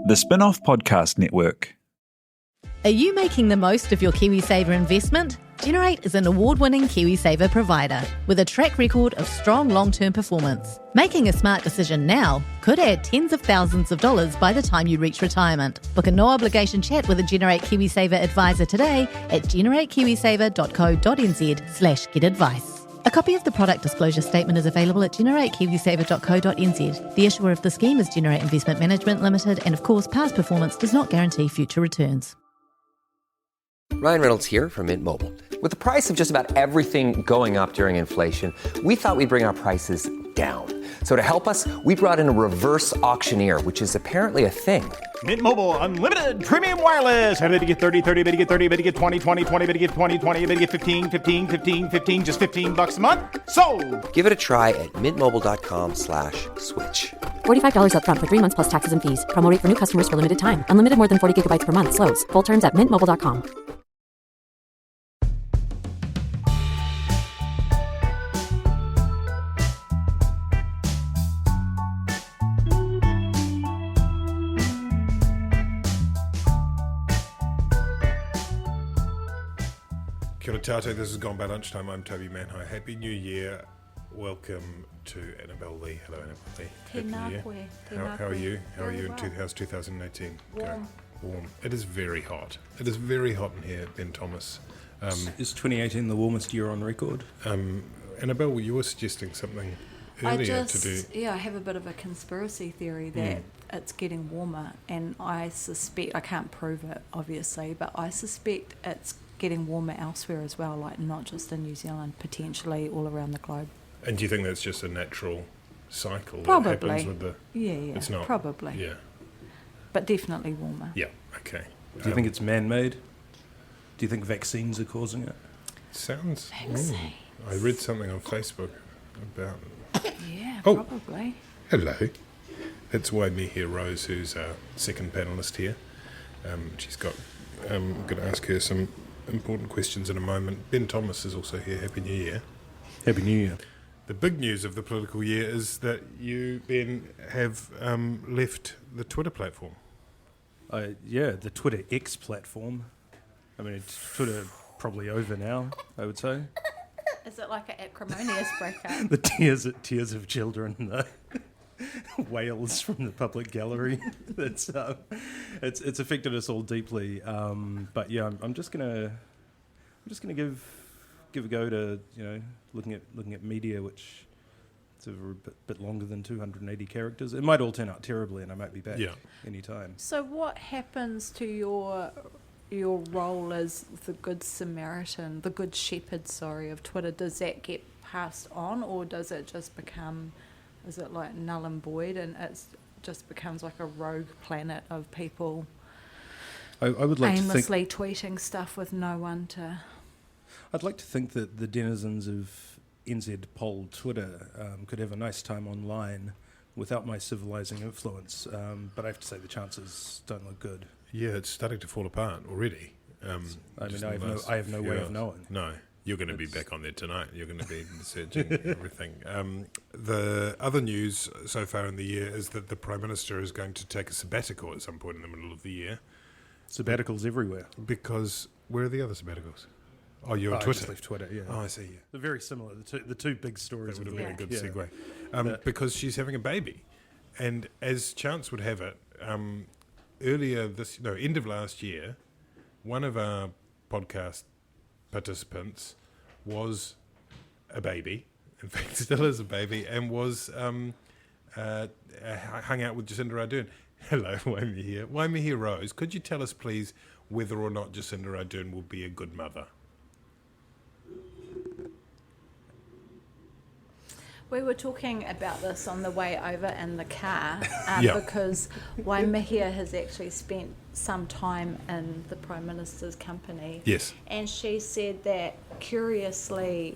The Spin-Off Podcast Network. Are you making the most of your KiwiSaver investment? Generate is an award-winning KiwiSaver provider with a track record of strong long-term performance. Making a smart decision now could add tens of thousands of dollars by the time you reach retirement. Book a no-obligation chat with a Generate KiwiSaver advisor today at generatekiwisaver.co.nz/get-advice. A copy of the product disclosure statement is available at generatekiwisaver.co.nz. The issuer of the scheme is Generate Investment Management Limited, and of course, past performance does not guarantee future returns. Ryan Reynolds here from Mint Mobile. With the price of just about everything going up during inflation, we thought we'd bring our prices down. So to help us, we brought in a reverse auctioneer, which is apparently a thing. Mint Mobile Unlimited Premium Wireless. How to get 30, 30, bit to get 30, bit to get 20, 20, 20, bit to get 20, 20, bit to get 15, 15, 15, 15, just $15 a month? Sold! Give it a try at mintmobile.com/switch. $45 up front for 3 months plus taxes and fees. Promo rate for new customers for limited time. Unlimited more than 40 gigabytes per month. Slows full terms at mintmobile.com. Kia ora tātou, this is Gone By Lunchtime. I'm Toby Manhire. Happy New Year. Welcome to Annabelle Lee. Hello, Annabelle Lee. Happy New Year. How are you? How are you? How's 2018? Warm. Warm. It is very hot. It is very hot in here, Ben Thomas. Is 2018 the warmest year on record? Annabelle, you were suggesting something earlier to do. Yeah, I have a bit of a conspiracy theory that it's getting warmer, and I suspect, I can't prove it obviously, but I suspect it's getting warmer elsewhere as well, like not just in New Zealand, potentially all around the globe. And do you think that's just a natural cycle Probably. that happens with the... Yeah, It's not. probably. Yeah. But definitely warmer. Yeah, okay. Do you think it's man-made? Do you think vaccines are causing it? Sounds... Vaccines. I read something on Facebook about... Yeah, Oh. probably. Hello. It's Manhire Rose, who's our second panellist here. She's got... I'm going to ask her some important questions in a moment. Ben Thomas is also here. Happy New Year. Happy New Year. The big news of the political year is that you, Ben, have left the Twitter platform. Yeah, the Twitter X platform. I mean, it's Twitter probably over now, I would say. Is it like an acrimonious breakup? The tears of children, the wails from the public gallery. It's affected us all deeply. But yeah, I'm just gonna give a go to looking at media, which it's a bit longer than 280 characters. It might all turn out terribly, and I might be back any time. So what happens to your role as the good Samaritan, the good shepherd, of Twitter? Does that get passed on, or does it just become, is it like null and void, and it just becomes like a rogue planet of people I would like aimlessly tweeting stuff with no one to... I'd like to think that the denizens of NZ Pol Twitter could have a nice time online without my civilising influence, but I have to say the chances don't look good. Yeah, it's starting to fall apart already. I have no way of knowing. No, you're going to be back on there tonight. You're going to be searching everything. The other news so far in the year is that the Prime Minister is going to take a sabbatical at some point in the middle of the year. Sabbaticals everywhere. Because where are the other sabbaticals? Oh, you're on Twitter. I just left Twitter, yeah. Oh, I see. Yeah. They're very similar. The two big stories. That would have been a good segue. segue. Because she's having a baby. And as chance would have it, end of last year, one of our podcast participants was a baby, in fact still is a baby, and was hung out with Jacinda Ardern. Hello, Manhire Rose. Could you tell us, please, whether or not Jacinda Ardern will be a good mother? We were talking about this on the way over in the car Yeah. because Manhire has actually spent some time in the Prime Minister's company. Yes. And she said that, curiously,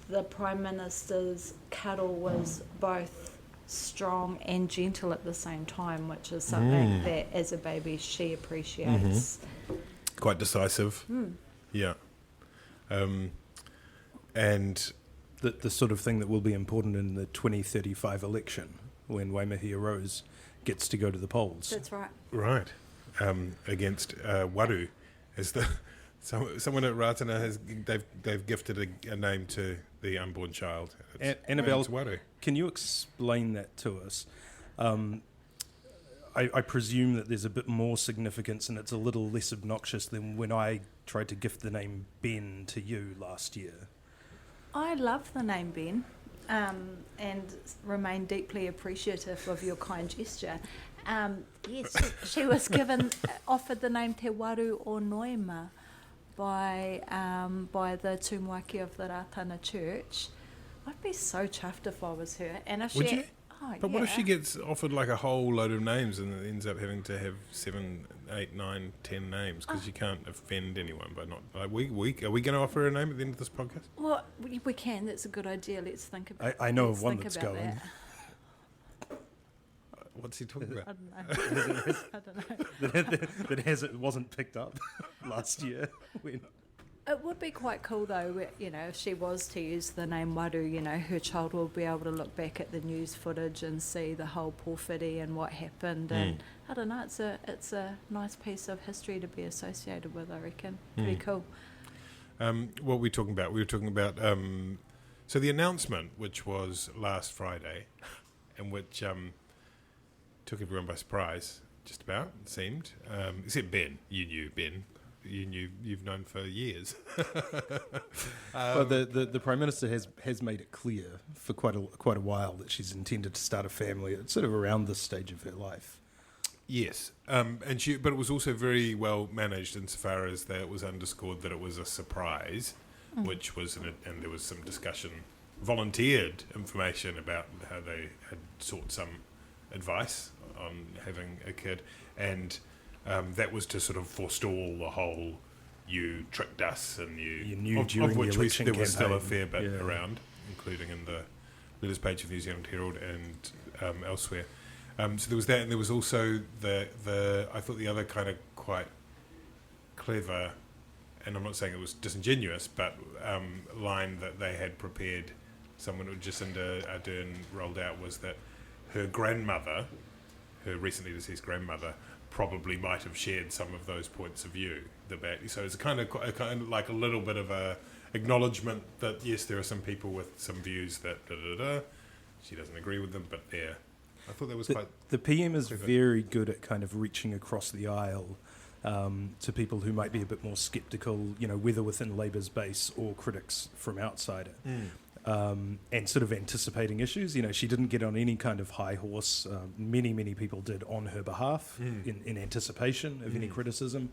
the Prime Minister's cuddle was both strong and gentle at the same time, which is something that, as a baby, she appreciates. Quite decisive. Yeah. And... The sort of thing that will be important in the 2035 election, when Manhire Rose gets to go to the polls. That's right. Right. Against Waru. Is the someone at Ratana they've gifted a name to the unborn child. Annabelle, it's Waru. can you explain that to us? I presume that there's a bit more significance and it's a little less obnoxious than when I tried to gift the name Ben to you last year. I love the name Ben, and remain deeply appreciative of your kind gesture. Yes, she was offered the name Te Waru o Noema by the tūmaki of the Ratana Church. I'd be so chuffed if I was her. And if Would she, you? Oh, But yeah. what if she gets offered like a whole load of names and ends up having to have 7, 8, 9, 10 names because you can't offend anyone by not. Like, are we going to offer her a name at the end of this podcast? Well, we can. That's a good idea. Let's think about. I know let's of one think that's about going. that. What's he talking I about? don't know. I don't know. that wasn't picked up last year. When It would be quite cool though, if she was to use the name Waru, her child will be able to look back at the news footage and see the whole pōwhiri and what happened. And I don't know, it's a nice piece of history to be associated with, I reckon. Pretty cool. What were we talking about? We were talking about so the announcement, which was last Friday, and which took everyone by surprise, just about, it seemed. Except Ben. You knew Ben. You've known for years. well, the Prime Minister has made it clear for quite a while that she's intended to start a family at sort of around this stage of her life. Yes, but it was also very well managed insofar as that it was underscored that it was a surprise, which was and there was some discussion, volunteered information about how they had sought some advice on having a kid, and that was to sort of forestall the whole "you tricked us" and you knew during of which the election there was still a campaign. fair bit Yeah. around, including in the letters page of New Zealand Herald and elsewhere. So there was that, and there was also the I thought the other kind of quite clever, and I'm not saying it was disingenuous, but line that they had prepared, someone who Jacinda Ardern rolled out, was that her grandmother, her recently deceased grandmother, probably might have shared some of those points of view. So it's a kind of like a little bit of a acknowledgement that yes, there are some people with some views that she doesn't agree with them, but they're. I thought that was quite. The PM is clever. very good at kind of reaching across the aisle to people who might be a bit more sceptical, whether within Labour's base or critics from outside it. And sort of anticipating issues. She didn't get on any kind of high horse. Many people did on her behalf in anticipation of any criticism.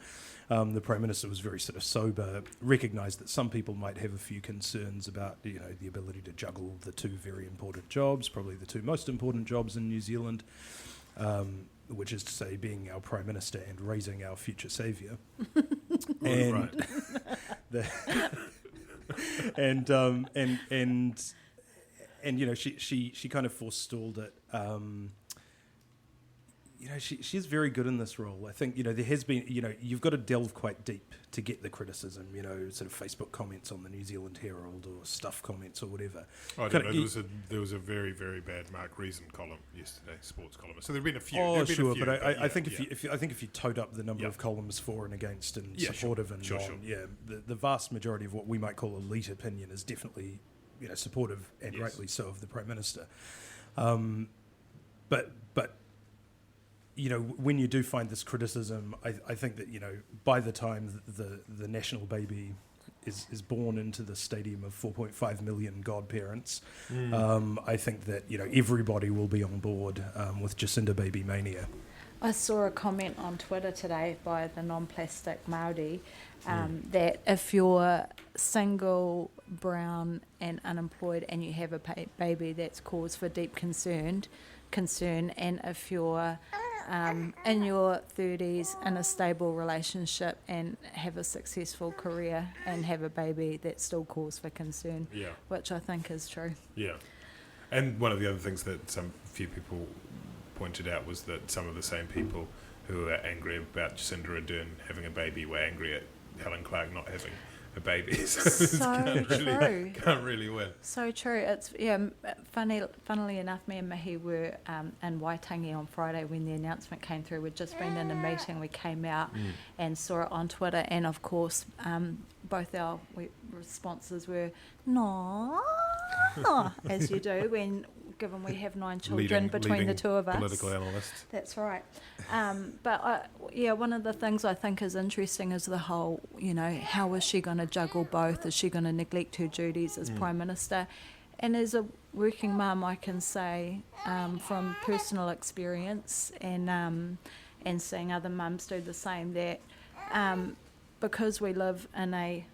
The Prime Minister was very sort of sober, recognised that some people might have a few concerns about the ability to juggle the two very important jobs, probably the two most important jobs in New Zealand, which is to say being our Prime Minister and raising our future saviour. And and she kind of forestalled it. She is very good in this role. I think there has been you've got to delve quite deep to get the criticism. Sort of Facebook comments on the New Zealand Herald or stuff comments or whatever. I don't know. There was a very, very bad Mark Reason column yesterday, sports column. So there've been a few. Oh, sure, few, but I think if you tote up the number of columns for and against and supportive and non, the vast majority of what we might call elite opinion is definitely supportive and rightly so of the Prime Minister. But when you do find this criticism, I think that by the time the national baby is born into the stadium of 4.5 million godparents, I think that everybody will be on board with Jacinda Baby Mania. I saw a comment on Twitter today by the non-plastic Māori that if you're single, brown and unemployed and you have a baby, that's cause for deep concern, and if you're in your 30s in a stable relationship and have a successful career and have a baby, that's still cause for concern, which I think is true. Yeah. And one of the other things that few people pointed out was that some of the same people who are angry about Jacinda Ardern having a baby were angry at Helen Clark not having a baby. So true. Can't really win. So true. It's funnily enough, me and Mihi were in Waitangi on Friday when the announcement came through. We'd just been in a meeting. We came out and saw it on Twitter, and of course, both our responses were no, as you do given we have 9 children between the two of us. Political analysts. That's right. But one of the things I think is interesting is the whole, how is she going to juggle both? Is she going to neglect her duties as Prime Minister? And as a working mum, I can say from personal experience and seeing other mums do the same that because we live in a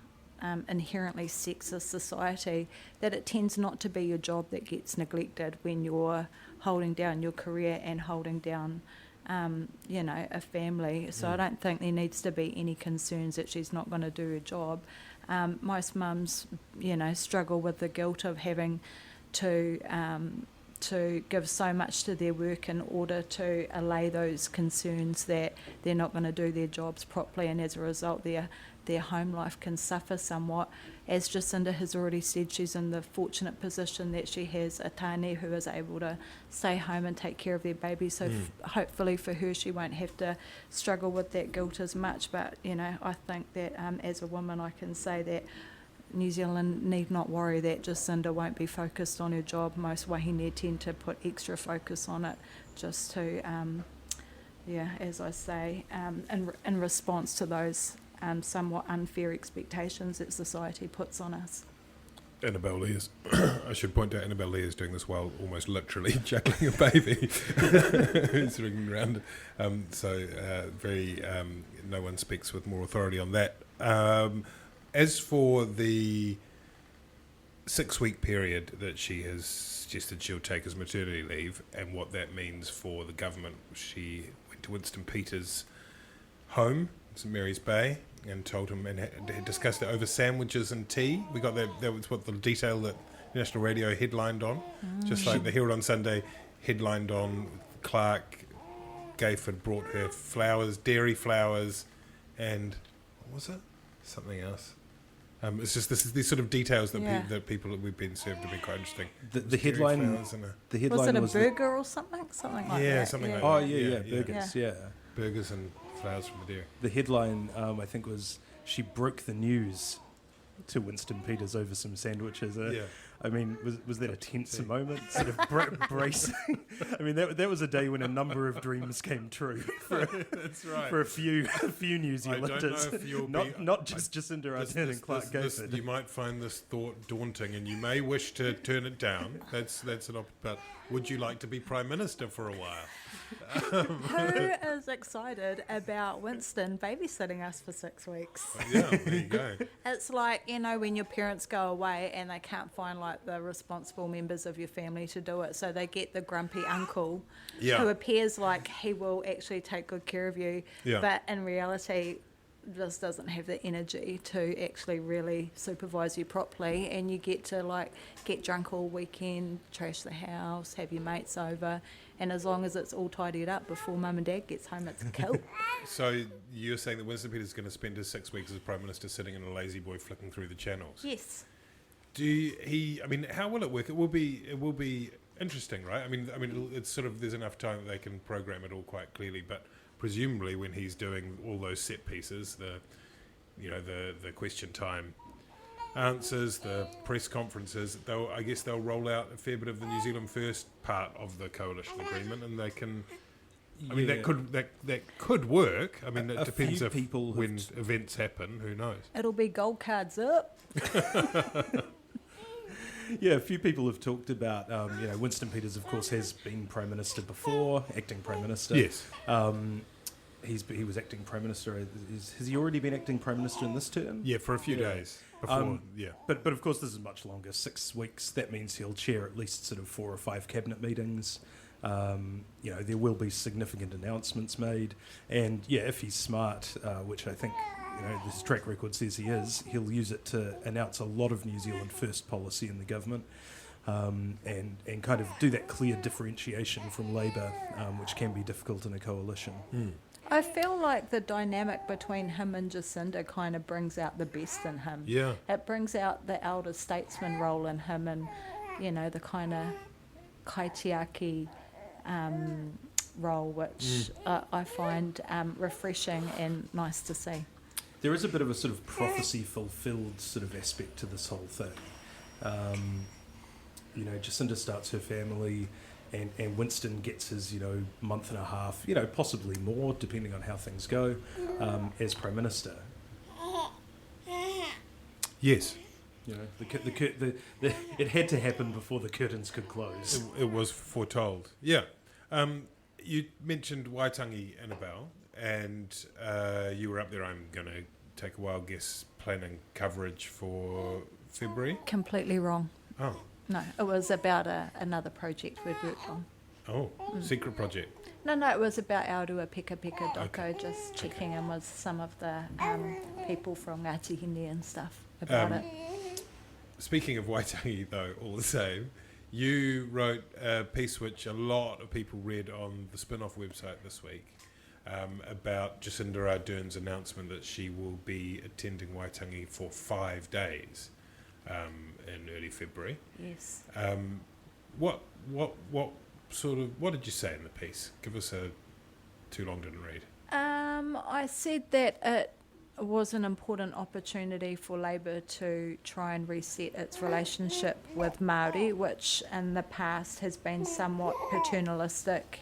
inherently sexist society, that it tends not to be your job that gets neglected when you're holding down your career and holding down a family. So I don't think there needs to be any concerns that she's not going to do her job. Most mums, struggle with the guilt of having to give so much to their work in order to allay those concerns that they're not going to do their jobs properly, and as a result their home life can suffer somewhat. As Jacinda has already said, she's in the fortunate position that she has a tāne who is able to stay home and take care of their baby, so hopefully for her she won't have to struggle with that guilt as much. But I think that as a woman I can say that New Zealand need not worry that Jacinda won't be focused on her job. Most wahine tend to put extra focus on it just to, as I say, in response to those somewhat unfair expectations that society puts on us. Annabelle Lee is, I should point out, Annabelle Lee is doing this while almost literally juggling a baby who's ringing around. No one speaks with more authority on that. As for the 6-week period that she has suggested she'll take as maternity leave and what that means for the government, she went to Winston Peters' home, St Mary's Bay, and told him and had discussed it over sandwiches and tea. We got that was what the detail that National Radio headlined on, just like the Herald on Sunday headlined on Clark Gayford brought her flowers, dairy flowers, and what was it? Something else. It's just these sort of details that that people that we've been served have been quite interesting. The headline. The headline was it a burger or something? Something like that. Yeah, something like that. Oh yeah, burgers. Yeah. Burgers and flowers from the dairy. The headline, I think, was she broke the news to Winston Peters over some sandwiches. I mean, was that a tense moment? Sort of bracing. I mean, that was a day when a number of dreams came true. That's right. For a few New Zealanders. I don't know if you'll not just Jacinda Ardern and Clark Gayford. You might find this thought daunting, and you may wish to turn it down. That's an but would you like to be Prime Minister for a while? Who is excited about Winston babysitting us for 6 weeks? Yeah, there you go. It's like, when your parents go away and they can't find like the responsible members of your family to do it, so they get the grumpy uncle who appears like he will actually take good care of you, but in reality just doesn't have the energy to actually really supervise you properly, and you get to like get drunk all weekend, trash the house, have your mates over, and as long as it's all tidied up before mum and dad gets home, it's cool. So you're saying that Winston Peters is going to spend his 6 weeks as Prime Minister sitting in a lazy boy flicking through the channels? Yes. How will it work? It will be interesting, right? I mean, it's sort of, there's enough time that they can program it all quite clearly, but presumably when he's doing all those set pieces, the question time answers, the press conferences, I guess they'll roll out a fair bit of the New Zealand First part of the coalition agreement, and they can. I mean, that could work. I mean, it depends if when events happen. Who knows? It'll be gold cards up. Yeah, a few people have talked about, Winston Peters, of course, has been Prime Minister before, acting Prime Minister. Yes. He was acting Prime Minister. Has he already been acting Prime Minister in this term? Yeah, for a few days before. But of course, this is much longer. 6 weeks. That means he'll chair at least sort of 4 or 5 cabinet meetings. There will be significant announcements made, and if he's smart, which I think this track record says he is, he'll use it to announce a lot of New Zealand First policy in the government. and kind of do that clear differentiation from Labour, which can be difficult in a coalition. I feel like the dynamic between him and Jacinda kind of brings out the best in him. Yeah. It brings out the elder statesman role in him, and, you know, the kind of kaitiaki role, which I find refreshing and nice to see. There is a bit of a sort of prophecy fulfilled sort of aspect to this whole thing. You know, Jacinda starts her family, and Winston gets his, you know, month and a half, you know, possibly more, depending on how things go, as Prime Minister. Yes. You know, it had to happen before the curtains could close. It was foretold. Yeah. You mentioned Waitangi, Annabelle, and you were up there, I'm going to take a wild guess, planning coverage for February? Completely wrong. Oh. No, it was about another project we'd worked on. Oh, secret project. No, it was about Aorua Peka Peka Doko, just checking in with some of the people from Ngāti Hine and stuff about it. Speaking of Waitangi, though, all the same, you wrote a piece which a lot of people read on the Spin-Off website this week about Jacinda Ardern's announcement that she will be attending Waitangi for 5 days in early February. Yes. What did you say in the piece? Give us a too long didn't read. I said that it was an important opportunity for Labour to try and reset its relationship with Māori, which in the past has been somewhat paternalistic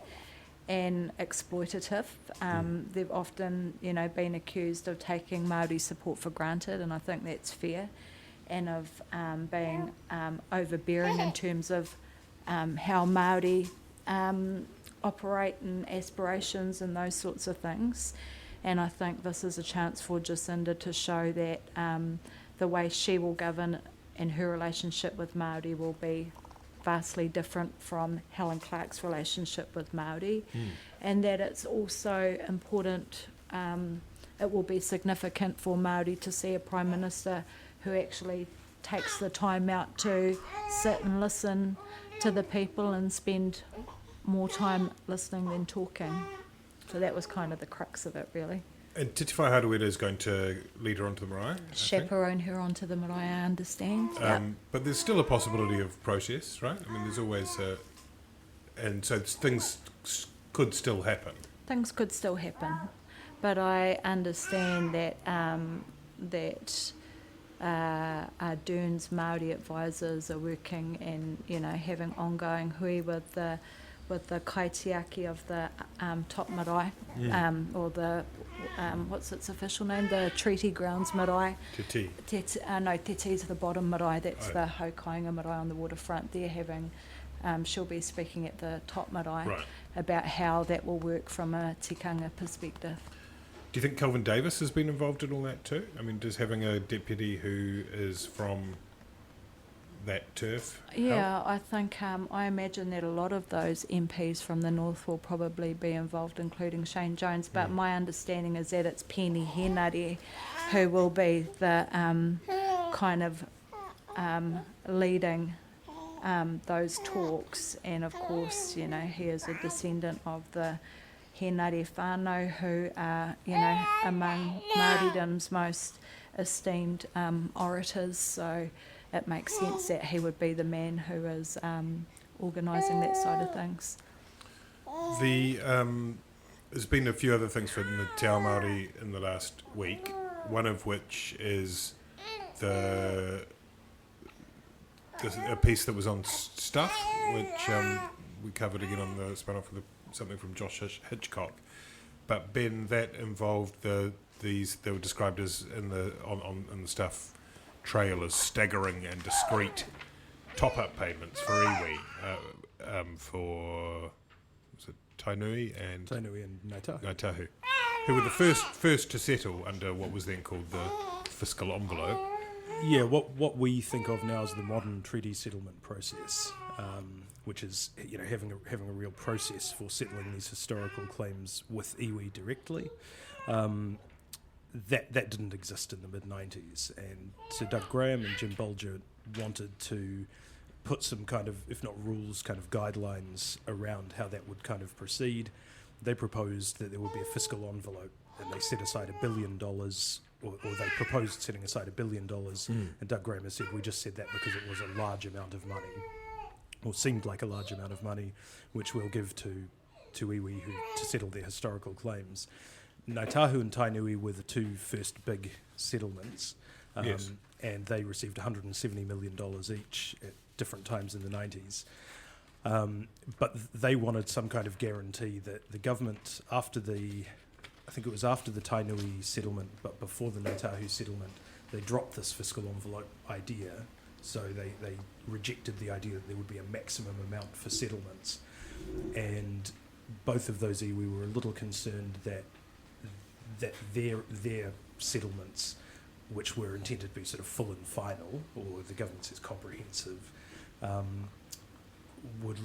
and exploitative. They've often, you know, been accused of taking Māori support for granted, and I think that's fair, and of being overbearing in terms of how Māori operate and aspirations and those sorts of things. And I think this is a chance for Jacinda to show that the way she will govern and her relationship with Māori will be vastly different from Helen Clark's relationship with Māori, and that it's also important, it will be significant for Māori to see a Prime Minister who actually takes the time out to sit and listen to the people and spend more time listening than talking. So that was kind of the crux of it, really. And Titi Whai Harawira is going to lead her onto the marae? Chaperone her onto the marae, I understand. But there's still a possibility of protest, right? I mean, there's always and so things could still happen. Things could still happen, but I understand that Ardern's Māori advisors are working and, you know, having ongoing hui with the kaitiaki of the top marae, or the what's its official name? The Treaty Grounds marae. Titi. Titi's the bottom marae. That's the Haukainga marae on the waterfront. They're having. She'll be speaking at the top marae about how that will work from a tikanga perspective. Do you think Kelvin Davis has been involved in all that too? I mean, does having a deputy who is from that turf help? Yeah, I think I imagine that a lot of those MPs from the north will probably be involved, including Shane Jones, but my understanding is that it's Penny Henare who will be the kind of leading those talks, and of course, you know, he is a descendant of the Henare whānau, who are, you know, among Māoridom's most esteemed orators, so it makes sense that he would be the man who is organising that side of things. There's been a few other things from the Te Ao Māori in the last week, one of which is a piece that was on stuff, which we covered again on the spin-off with something from Josh Hitchcock. But Ben, that involved these they were described as in the stuff trail as staggering and discreet top-up payments for iwi for was it Tainui and Ngāi Tahu, who were the first to settle under what was then called the fiscal envelope. Yeah, what we think of now as the modern treaty settlement process, which is, you know, having a real process for settling these historical claims with iwi directly. That didn't exist in the mid-90s, and so Doug Graham and Jim Bolger wanted to put some kind of, if not rules, kind of guidelines around how that would kind of proceed. They proposed that there would be a fiscal envelope, and they set aside $1 billion, or they proposed setting aside $1 billion. And Doug Graham has said, we just said that because it was a large amount of money, or seemed like a large amount of money, which we'll give to iwi to settle their historical claims. Ngāi Tahu and Tainui were the two first big settlements, and they received $170 million each at different times in the 90s. But they wanted some kind of guarantee that the government, after the Tainui settlement, but before the Ngāi Tahu settlement, they dropped this fiscal envelope idea. So they rejected the idea that there would be a maximum amount for settlements. And both of those iwi were a little concerned that their settlements, which were intended to be sort of full and final, or the government says comprehensive, would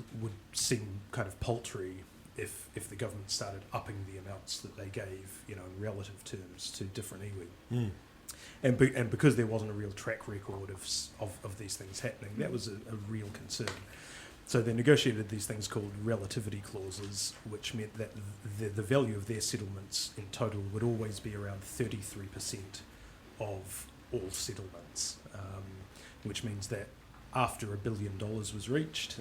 seem kind of paltry if the government started upping the amounts that they gave, in relative terms to different iwi. And because there wasn't a real track record of these things happening, that was a real concern. So they negotiated these things called relativity clauses, which meant that the value of their settlements in total would always be around 33% of all settlements, which means that after $1 billion was reached,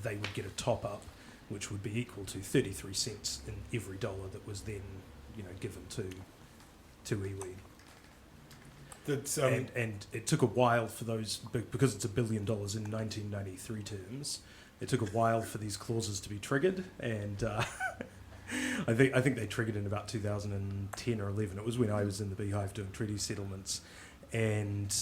they would get a top-up, which would be equal to 33 cents in every dollar that was then, given to iwi. That's, and it took a while for those, because it's $1 billion in 1993 terms, it took a while for these clauses to be triggered, and I think they triggered in about 2010 or 11. It was when I was in the Beehive doing treaty settlements, and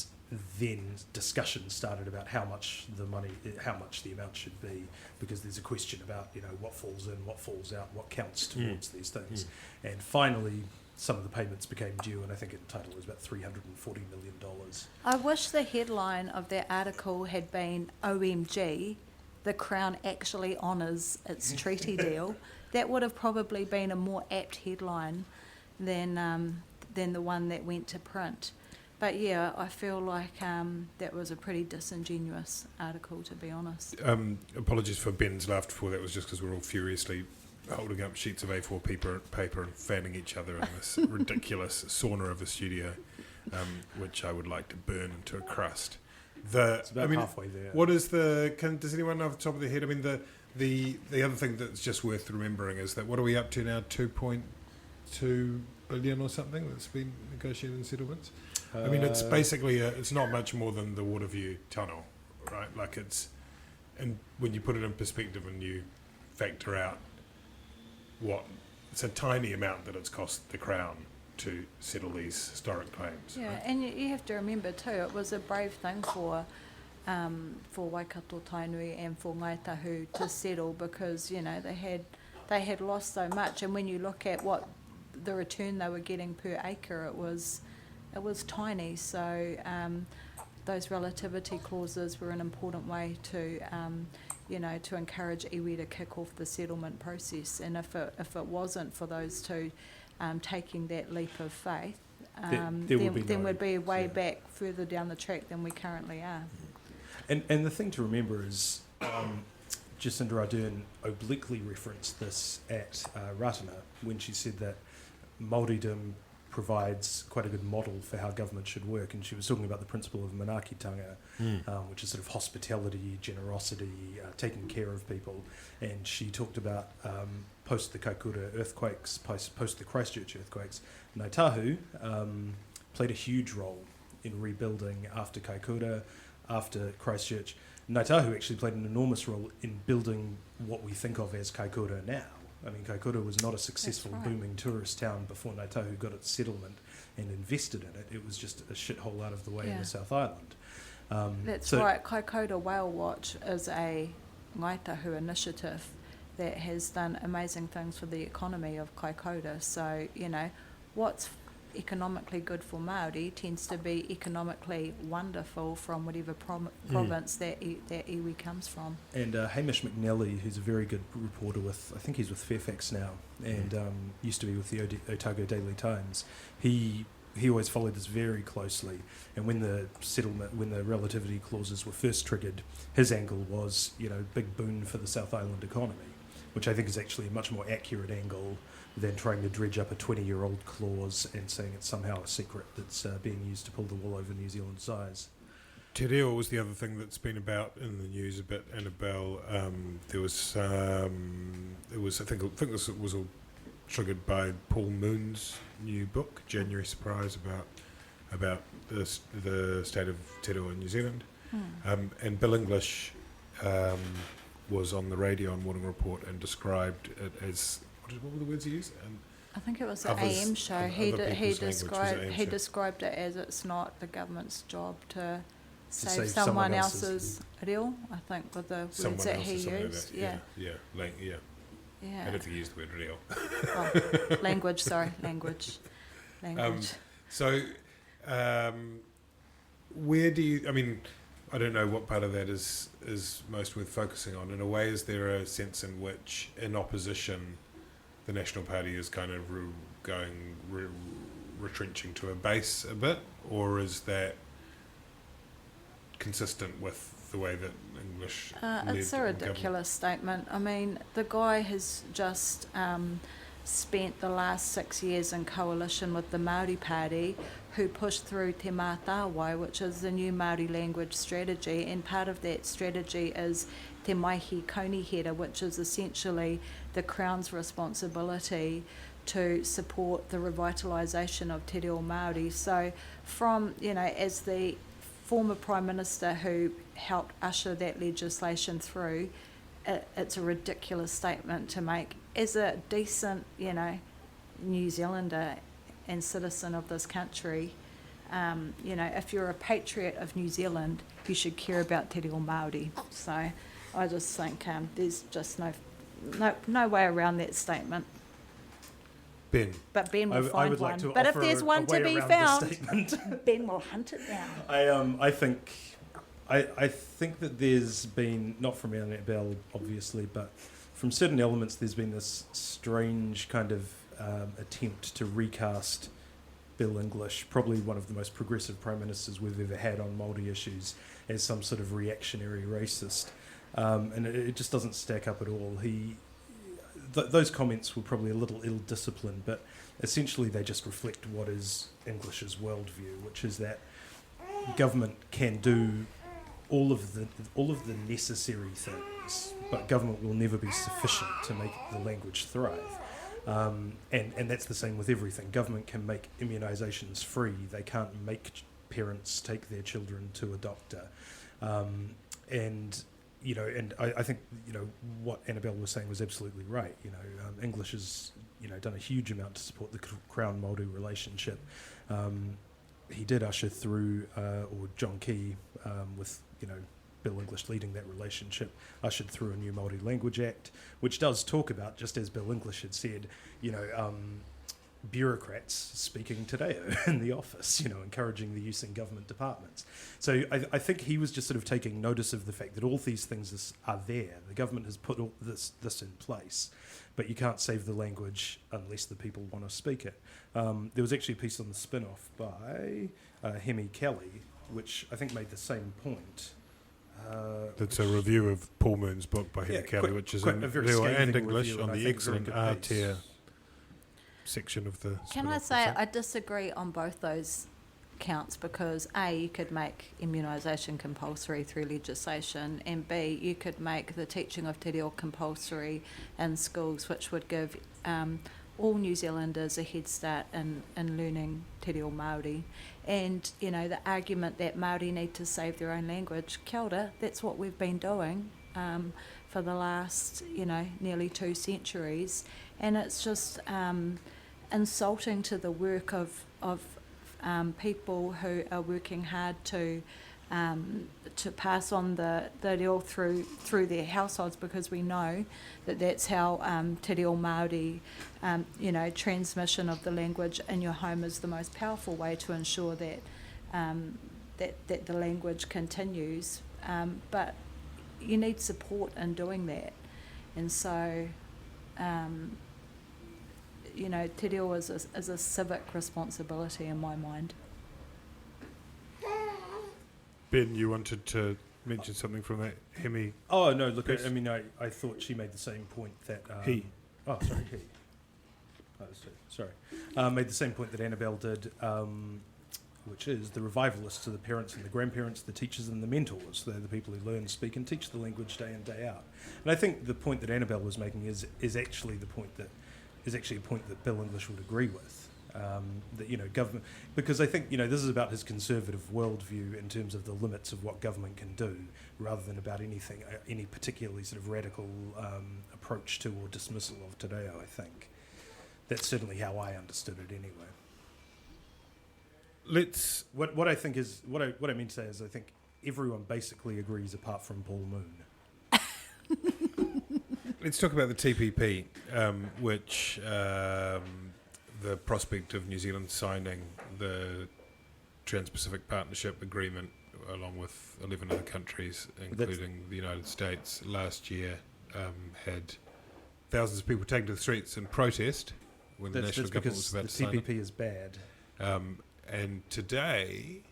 then discussions started about how much the amount should be, because there's a question about what falls in, what falls out, what counts towards these things, and finally some of the payments became due, and I think in total it was about $340 million. I wish the headline of that article had been OMG, the Crown actually honours its treaty deal. That would have probably been a more apt headline than the one that went to print. But yeah, I feel like that was a pretty disingenuous article, to be honest. Apologies for Ben's laugh before. That was just because we're all furiously holding up sheets of A4 paper and fanning each other in this ridiculous sauna of a studio, which I would like to burn into a crust. It's about halfway there. What is does anyone know off the top of their head? I mean, the other thing that's just worth remembering is that what are we up to now? 2.2 billion or something that's been negotiated in settlements. I mean, it's basically it's not much more than the Waterview Tunnel, right? Like and when you put it in perspective and you factor out it's a tiny amount that it's cost the Crown to settle these historic claims. Yeah, right? and you have to remember too, it was a brave thing for Waikato Tainui and for Ngāi Tahu to settle, because they had lost so much, and when you look at what the return they were getting per acre, it was tiny. So those relativity clauses were an important way to to encourage iwi to kick off the settlement process. And if it wasn't for those two taking that leap of faith, then we'd be way back further down the track than we currently are. And the thing to remember is Jacinda Ardern obliquely referenced this at Ratana when she said that Māoridom provides quite a good model for how government should work, and she was talking about the principle of manaakitanga, which is sort of hospitality, generosity, taking care of people, and she talked about post the Kaikoura earthquakes, post the Christchurch earthquakes, Ngāi Tahu played a huge role in rebuilding after Kaikoura, after Christchurch. Ngāi Tahu actually played an enormous role in building what we think of as Kaikoura now. I mean, Kaikoura was not a successful, booming tourist town before Ngāi Tahu got its settlement and invested in it. It was just a shithole out of the way in the South Island. That's right. Kaikoura Whale Watch is a Ngāi Tahu initiative that has done amazing things for the economy of Kaikoura. So, what's economically good for Māori tends to be economically wonderful from whatever province that iwi comes from. And Hamish McNally, who's a very good reporter I think he's with Fairfax now, and used to be with the Otago Daily Times, he he always followed this very closely. And when the relativity clauses were first triggered, his angle was, big boon for the South Island economy, which I think is actually a much more accurate angle than trying to dredge up a 20-year-old clause and saying it's somehow a secret that's being used to pull the wool over New Zealand's eyes. Te reo was the other thing that's been about in the news a bit, Annabelle. There was, I think this was all triggered by Paul Moon's new book, January Surprise, about the state of te reo in New Zealand. And Bill English was on the radio on Morning Report and described it as, what were the words he used? I think it was the AM show. He described it as it's not the government's job to save someone else's reo, I think, with the words that he used. I don't think he used the word reo. Language. So, where do you, I don't know what part of that is most worth focusing on. In a way, is there a sense in which, in opposition, the National Party is kind of retrenching to a base a bit, or is that consistent with the way that English it's a ridiculous statement. The guy has just spent the last 6 years in coalition with the Māori Party, who pushed through Te Mātāwai, which is the new Māori language strategy, and part of that strategy is Te Maihi Kaunihera, which is essentially the Crown's responsibility to support the revitalisation of te reo Māori. So from, as the former Prime Minister who helped usher that legislation through, it's a ridiculous statement to make. As a decent, New Zealander and citizen of this country, if you're a patriot of New Zealand, you should care about te reo Māori. So I just think there's just no way around that statement. Ben. But Ben will find would like one. to But if offer there's a one way to be around found, Ben will hunt it down. I think that there's been, not from Annabelle obviously, but from certain elements, there's been this strange kind of attempt to recast Bill English, probably one of the most progressive prime ministers we've ever had on Māori issues, as some sort of reactionary racist. And it just doesn't stack up at all. Those comments were probably a little ill-disciplined, but essentially they just reflect what is English's worldview, which is that government can do all of the necessary things, but government will never be sufficient to make the language thrive. And that's the same with everything. Government can make immunisations free. They can't make parents take their children to a doctor. And I think, what Annabelle was saying was absolutely right. English has, done a huge amount to support the Crown Māori relationship. He did usher through, or John Key, with, Bill English leading that relationship, ushered through a new Māori Language Act, which does talk about, just as Bill English had said, bureaucrats speaking te reo in the office, encouraging the use in government departments. So I think he was just sort of taking notice of the fact that all these things are there. The government has put all this in place, but you can't save the language unless the people want to speak it. There was actually a piece on the Spin-Off by Hemi Kelly, which I think made the same point. That's a review of Paul Moon's book by Hemi Kelly, which is in reo and English review, on and the excellent R-tier section of the Can I say I disagree on both those counts, because A, you could make immunisation compulsory through legislation, and B, you could make the teaching of te reo compulsory in schools, which would give all New Zealanders a head start in learning te reo Māori. And, the argument that Māori need to save their own language, kia ora, that's what we've been doing for the last, nearly 2 centuries. And it's just insulting to the work of people who are working hard to pass on the reo through their households, because we know that that's how te reo Māori, transmission of the language in your home is the most powerful way to ensure that that the language continues. But you need support in doing that, and so te reo is a civic responsibility in my mind. Ben, you wanted to mention something from that Hemi? Oh, no, look, I mean, I thought she made the same point that... He. Oh, sorry, he. Oh, sorry. Made the same point that Annabelle did, which is the revivalists are the parents and the grandparents, the teachers and the mentors. They're the people who learn, speak and teach the language day in, day out. And I think the point that Annabelle was making is actually a point that Bill English would agree with. That government, because I think this is about his conservative worldview in terms of the limits of what government can do, rather than about any particularly sort of radical approach to or dismissal of te reo. I think that's certainly how I understood it anyway. What I think is what I mean to say is I think everyone basically agrees apart from Paul Moon. Let's talk about the TPP, which. The prospect of New Zealand signing the Trans-Pacific Partnership Agreement along with 11 other countries, including the United States, last year had thousands of people taken to the streets in protest when the national government was about to sign it. The TPP is bad. And today,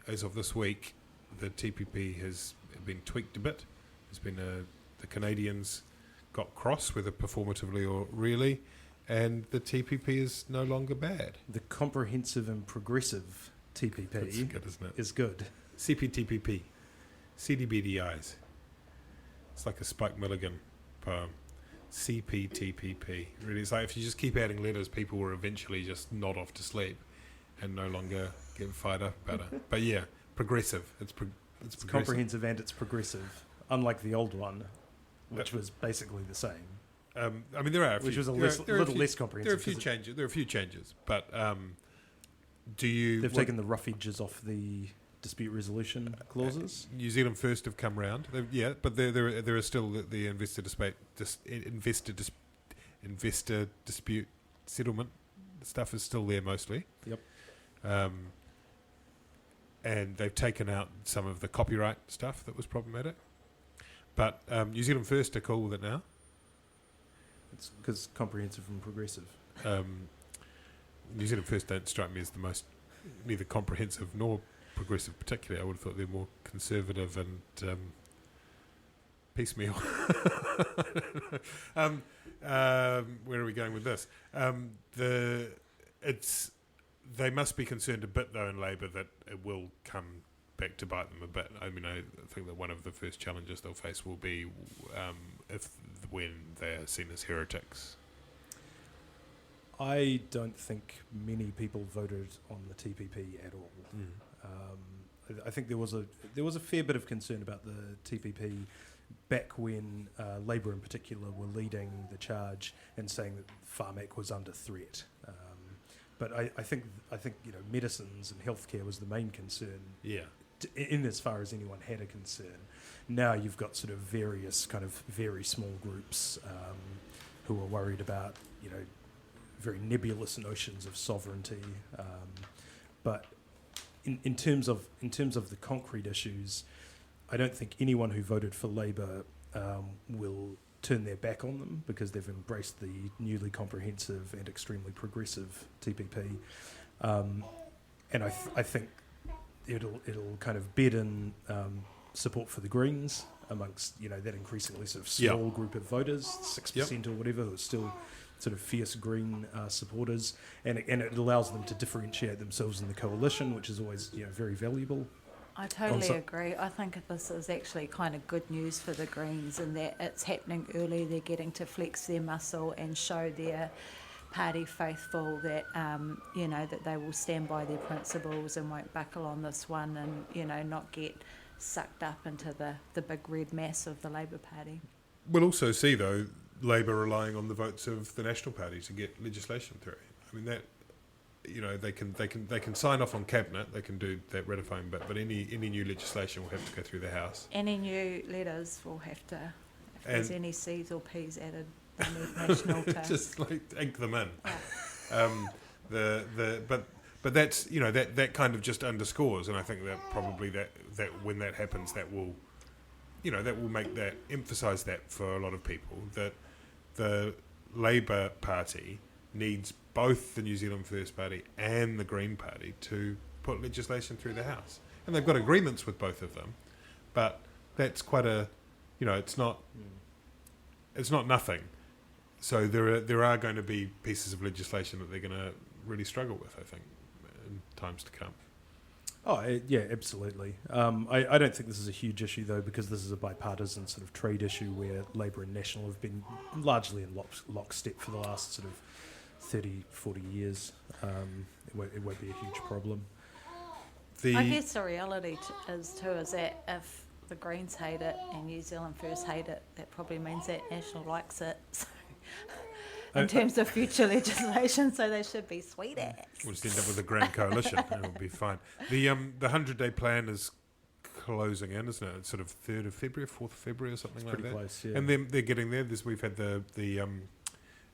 as of this week, the TPP has been tweaked a bit. The Canadians got cross, whether performatively or really, and the TPP is no longer bad. The comprehensive and progressive TPP That's good, isn't it? Is good. CPTPP. CDBDIs. It's like a Spike Milligan poem. CPTPP. Really, it's like if you just keep adding letters, people will eventually just nod off to sleep and no longer get fired up about it. But yeah, progressive. It's progressive. Comprehensive and it's progressive. Unlike the old one, which was basically the same. I mean, there are a few, which was a little less comprehensive. There are a few changes. There are a few changes, but they've taken the rough edges off the dispute resolution clauses. New Zealand First have come round. But there are still the investor dispute settlement stuff is still there mostly. Yep. And they've taken out some of the copyright stuff that was problematic. But New Zealand First are cool with it now. It's because comprehensive and progressive. New Zealand First don't strike me as the most neither comprehensive nor progressive particularly. I would have thought they're more conservative and piecemeal. Where are we going with this? They must be concerned a bit though in Labour that it will come back to bite them a bit. I mean, I think that one of the first challenges they'll face will be when they're seen as heretics. I don't think many people voted on the TPP at all. I think there was a fair bit of concern about the TPP back when Labour in particular were leading the charge and saying that Pharmac was under threat. But I think medicines and healthcare was the main concern. Yeah. In as far as anyone had a concern. Now you've got sort of various kind of very small groups who are worried about very nebulous notions of sovereignty. But in terms of the concrete issues, I don't think anyone who voted for Labour will turn their back on them because they've embraced the newly comprehensive and extremely progressive TPP. And I think it'll kind of bed in support for the Greens amongst that increasingly sort of small group of voters, 6% or whatever, who are still sort of fierce Green supporters, and it allows them to differentiate themselves in the coalition, which is always very valuable. I totally agree. I think this is actually kind of good news for the Greens in that it's happening early. They're getting to flex their muscle and show their party faithful that that they will stand by their principles and won't buckle on this one, and not get sucked up into the big red mass of the Labour Party. We'll also see though Labour relying on the votes of the National Party to get legislation through. I mean that they can sign off on cabinet, they can do that ratifying bit, but any new legislation will have to go through the House. Any new letters will have to, if there's any C's or P's added, they need National to just like ink them in. Yeah. But that's that kind of just underscores, and I think that probably that when that happens, that will emphasise that for a lot of people, that the Labour Party needs both the New Zealand First Party and the Green Party to put legislation through the House. And they've got agreements with both of them, but that's quite a, it's not nothing. So there are going to be pieces of legislation that they're going to really struggle with, I think, in times to come. Oh, yeah, absolutely. I don't think this is a huge issue, though, because this is a bipartisan sort of trade issue where Labour and National have been largely in lockstep for the last sort of 30, 40 years. It won't be a huge problem. I guess the reality is that if the Greens hate it and New Zealand First hate it, that probably means that National likes it. So in terms of future legislation, so they should be sweet ass. We'll just end up with a grand coalition. It'll be fine. The 100-day plan is closing in, isn't it? It's sort of 3rd of February, 4th of February or something like that. Pretty close, yeah. And they're getting there. We've had the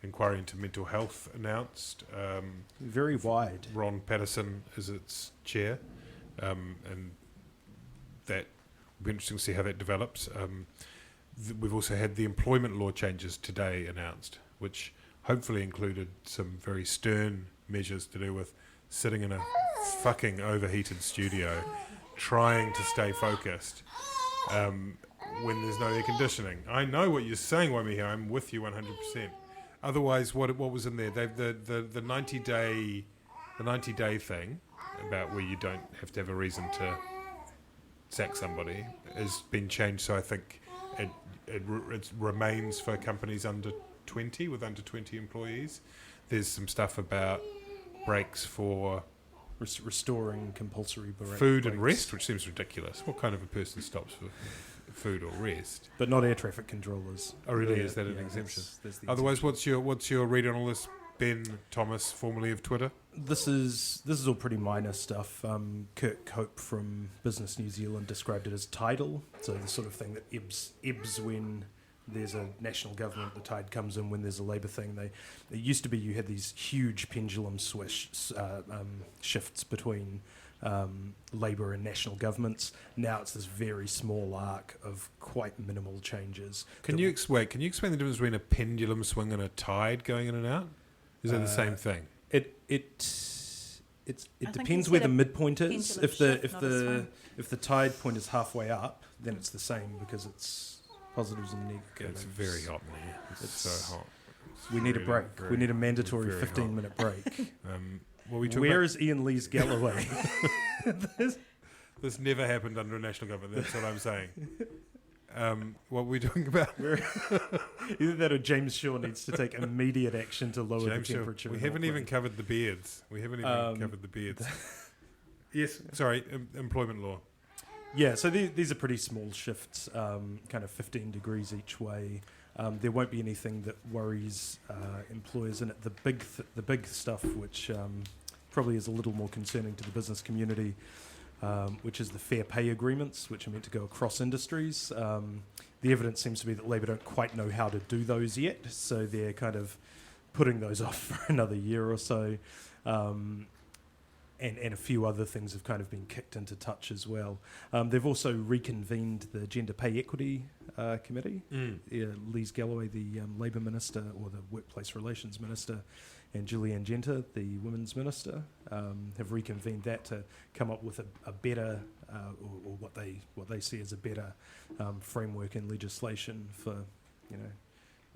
inquiry into mental health announced. Very wide. Ron Patterson is its chair, and that will be interesting to see how that develops. We've also had the employment law changes today announced, which hopefully included some very stern measures to do with sitting in a fucking overheated studio trying to stay focused when there's no air conditioning. I know what you're saying, Waimihi. I'm with you 100%. Otherwise, what was in there? The 90-day thing about where you don't have to have a reason to sack somebody has been changed. So I think it remains for companies under 20 with under 20 employees. There's some stuff about breaks for restoring compulsory food breaks. And rest, which seems ridiculous. What kind of a person stops for food or rest? But not air traffic controllers. Oh, really? Is that an exemption? That's Otherwise, exemption. what's your read on all this? Ben Thomas, formerly of Twitter. This is all pretty minor stuff. Kirk Cope from Business New Zealand described it as tidal, so the sort of thing that ebbs when there's a national government. The tide comes in when there's a Labour thing. It used to be you had these huge pendulum shifts between Labour and national governments. Now it's this very small arc of quite minimal changes. Can you explain the difference between a pendulum swing and a tide going in and out? Is that the same thing? It depends where the midpoint is. If the tide point is halfway up, then it's the same because it's positives and negatives. It's very hot in here. It's so hot. We need a break. We need a mandatory 15-minute break. Where is Ian Lee's Galloway? This never happened under a national government. That's what I'm saying. What were we talking about? Either that or James Shaw needs to take immediate action to lower the temperature. We haven't even covered the beards. Yes, sorry, employment law. Yeah, so these are pretty small shifts, kind of 15 degrees each way. There won't be anything that worries employers in it. The big stuff, which probably is a little more concerning to the business community, which is the fair pay agreements, which are meant to go across industries. The evidence seems to be that Labour don't quite know how to do those yet, so they're kind of putting those off for another year or so. And a few other things have kind of been kicked into touch as well. They've also reconvened the Gender Pay Equity Committee. Lise Galloway, the Labour Minister, or the Workplace Relations Minister, and Gillian Genter, the Women's Minister, have reconvened that to come up with a better, or what they see as a better framework and legislation for,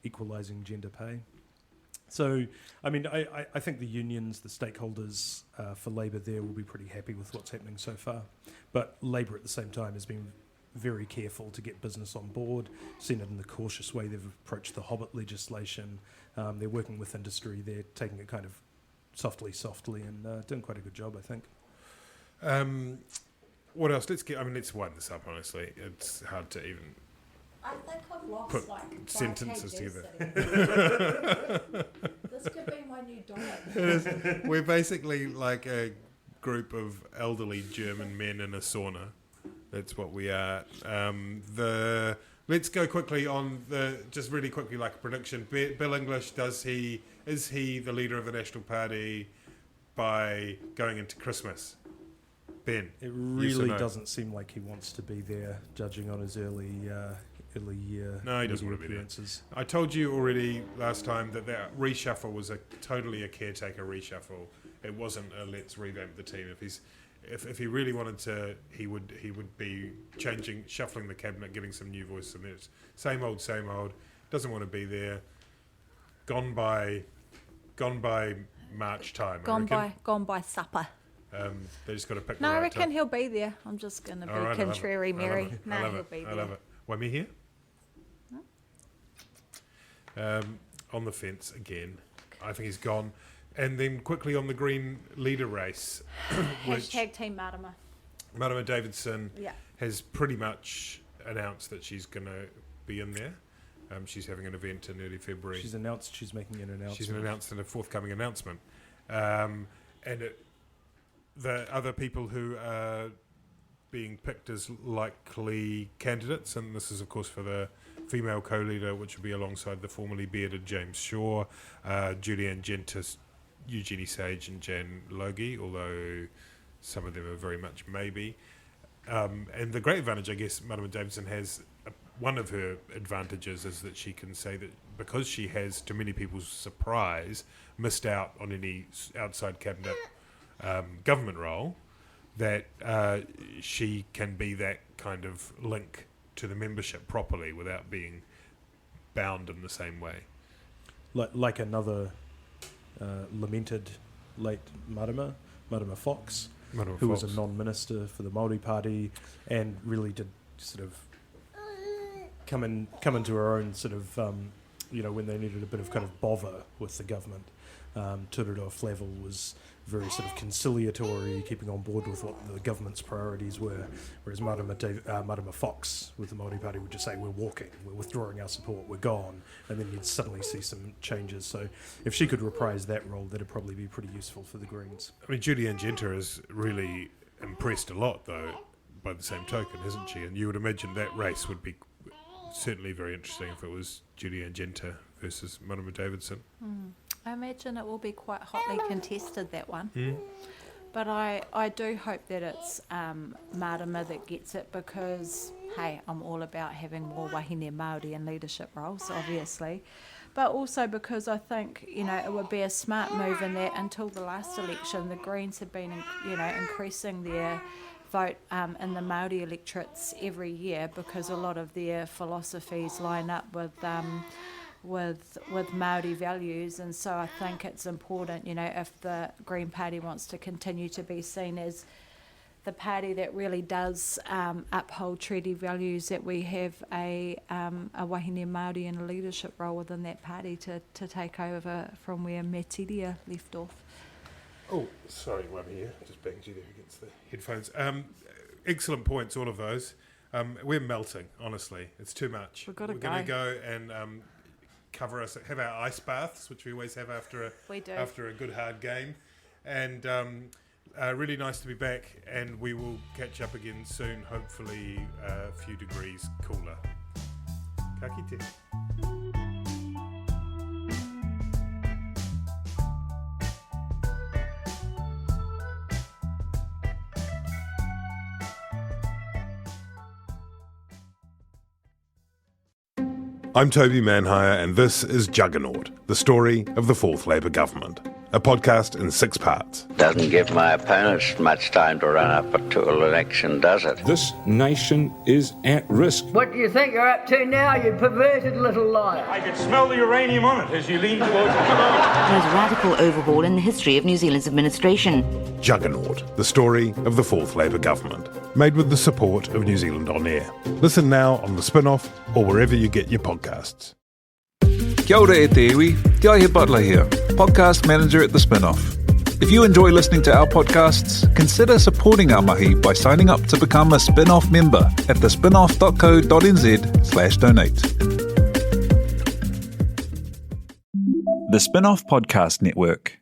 equalising gender pay. So, I mean, I think the unions, the stakeholders for Labour there will be pretty happy with what's happening so far. But Labour at the same time has been very careful to get business on board, seen it in the cautious way they've approached the Hobbit legislation. They're working with industry. They're taking it kind of softly, and doing quite a good job, I think. What else? Let's wind this up, honestly. It's hard to even... I think I've lost put sentences together. This could be my new diet. We're basically like a group of elderly German men in a sauna. That's what we are. Let's go quickly on just really quickly, like a prediction. Bill English, is he the leader of the National Party by going into Christmas? Ben, it really doesn't seem like he wants to be there, judging on his early early year. No, he doesn't want to be there. I told you already last time that reshuffle was totally a caretaker reshuffle. It wasn't a let's revamp the team. If he really wanted to, he would be shuffling the cabinet, getting some new voices in there. It's same old. Doesn't want to be there. Gone by March time. Gone by supper. They just got to pick. No, the right I reckon time. he'll be there. I'm just going to be contrary, Mary. No, he'll be there. I love it. Whammy here. On the fence again. I think he's gone. And then quickly on the Green leader race. Hashtag Team Marama. Marama Davidson has pretty much announced that she's going to be in there. She's having an event in early February. She's announced she's making an announcement. She's announced in a forthcoming announcement. The other people who are being picked as likely candidates, and this is of course for the female co-leader, which will be alongside the formerly bearded James Shaw, Julianne Gentis, Eugenie Sage and Jan Logie, although some of them are very much maybe. And the great advantage, I guess, Marama Davidson has, one of her advantages is that she can say that because she has, to many people's surprise, missed out on any outside cabinet government role, that she can be that kind of link to the membership properly without being bound in the same way. Like another lamented late Marama Fox, who was a non-minister for the Māori Party and really did sort of come into her own sort of, when they needed a bit of kind of bother with the government. Tūrero Flavel was very sort of conciliatory, keeping on board with what the government's priorities were, whereas Marama Fox with the Māori Party would just say, we're withdrawing our support, we're gone, and then you'd suddenly see some changes. So if she could reprise that role, that'd probably be pretty useful for the Greens. I mean, Julianne Genter has really impressed a lot, though, by the same token, hasn't she? And you would imagine that race would be certainly very interesting if it was Julianne Genter versus Marama Davidson. I imagine it will be quite hotly contested, that one. But I do hope that it's Marama that gets it because, hey, I'm all about having more wahine Māori in leadership roles, obviously. But also because I think, it would be a smart move in that until the last election, the Greens have been, increasing their vote in the Māori electorates every year because a lot of their philosophies line up with Māori values, and so I think it's important, if the Green Party wants to continue to be seen as the party that really does uphold treaty values, that we have a wahine Māori in a leadership role within that party to take over from where Metiria left off. Oh, sorry, one here. Just banged you there against the headphones. Excellent points, all of those. We're melting, honestly. It's too much. We're going to go and have our ice baths, which we always have after a good hard game. And really nice to be back, and we will catch up again soon, hopefully a few degrees cooler. Ka kite. I'm Toby Manhire, and this is Juggernaut, the story of the Fourth Labour Government, a podcast in 6 parts. Doesn't give my opponents much time to run up to an election, does it? This nation is at risk. What do you think you're up to now, you perverted little liar? I could smell the uranium on it as you lean towards it. There's a radical overhaul in the history of New Zealand's administration. Juggernaut, the story of the Fourth Labour Government, made with the support of New Zealand On Air. Listen now on The Spin-Off or wherever you get your podcasts. Kia ora e te iwi, Te Aihe Butler here, podcast manager at The Spin-Off. If you enjoy listening to our podcasts, consider supporting our mahi by signing up to become a Spin-Off member at thespinoff.co.nz/donate. The Spin-Off Podcast Network.